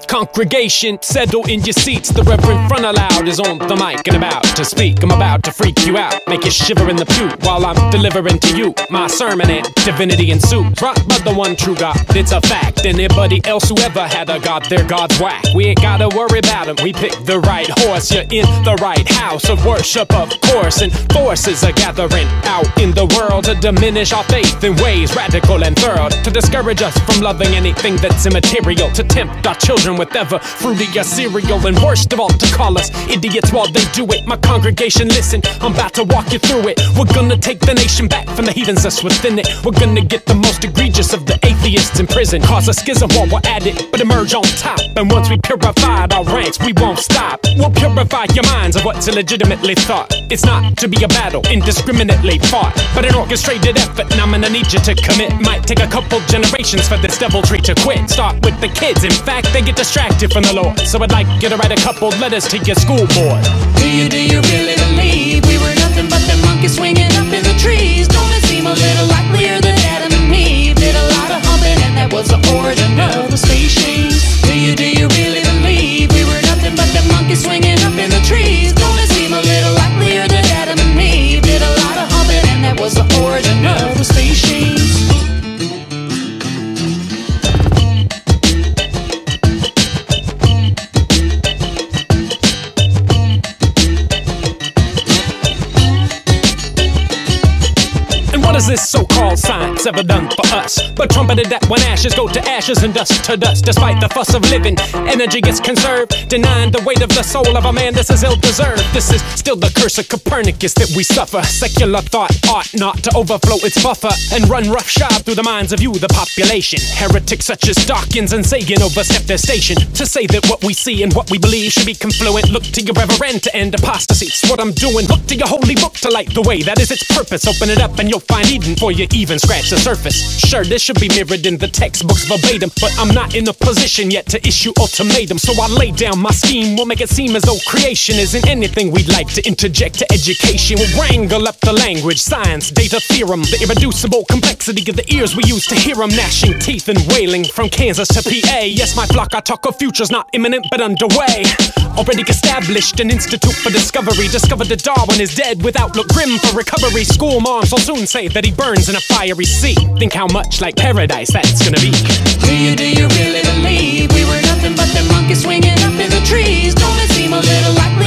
Congregation, settle in your seats. The Reverend Frontalot is on the mic and about to speak. I'm about to freak you out, make you shiver in the pew while I'm delivering to you my sermon and divinity ensues. Brought by the one true God, it's a fact. Anybody else who ever had a God, their God's whack. We ain't gotta worry about him, we picked the right horse. You're in the right house of worship, of course. And forces are gathering out in the world to diminish our faith in ways radical and thorough, to discourage us from loving anything that's immaterial, to tempt our children with ever fruitier cereal, and worst of all, to call us idiots while they do it. My congregation, listen, I'm about to walk you through it. We're gonna take the nation back from the heathens that's within it. We're gonna get the most egregious of the atheists in prison, cause a schism while we're at it, but emerge on top. And once we purified our ranks, we won't stop. We'll purify your minds of what's illegitimately thought. It's not to be a battle indiscriminately fought, but an orchestrated effort, and I'm gonna need you to commit. Might take a couple generations for this deviltry to quit. Start with the kids, in fact, they get distracted from the Lord. So I'd like you to write a couple letters to your school board. Do you really believe we were nothing but the monkeys swinging up in the trees? Don't it seem a little likelier that Adam and Eve did a lot of humping and that was the origin of the species? Do you really believe we were nothing but the monkeys swinging up in the trees? Don't it seem a little likelier that Adam and Eve did a lot of humping and that was the origin of the species? What has this so-called science ever done for us? But trumpeted that when ashes go to ashes and dust to dust. Despite the fuss of living, energy gets conserved, denying the weight of the soul of a man. This is ill-deserved. This is still the curse of Copernicus that we suffer. Secular thought ought not to overflow its buffer and run roughshod through the minds of you, the population. Heretics such as Dawkins and Sagan overstep their station to say that what we see and what we believe should be confluent. Look to your reverend to end apostasy. It's what I'm doing. Look to your holy book to light the way. That is its purpose. Open it up and you'll find Eden before you even scratch the surface. Sure, this should be mirrored in the textbooks verbatim, but I'm not in a position yet to issue ultimatums. So I lay down my scheme. We'll make it seem as though creation isn't anything we'd like to interject to education. We'll wrangle up the language, science, data, theorem, the irreducible complexity of the ears we use to hear them, gnashing teeth and wailing from Kansas to PA. Yes, my flock, I talk of futures not imminent but underway. Already established an institute for discovery. Discovered that Darwin is dead with outlook grim for recovery. School moms will soon say that he burns in a fiery sea. Think how much like paradise that's gonna be. Do you really believe we were nothing but the monkeys swinging up in the trees? Don't it seem a little like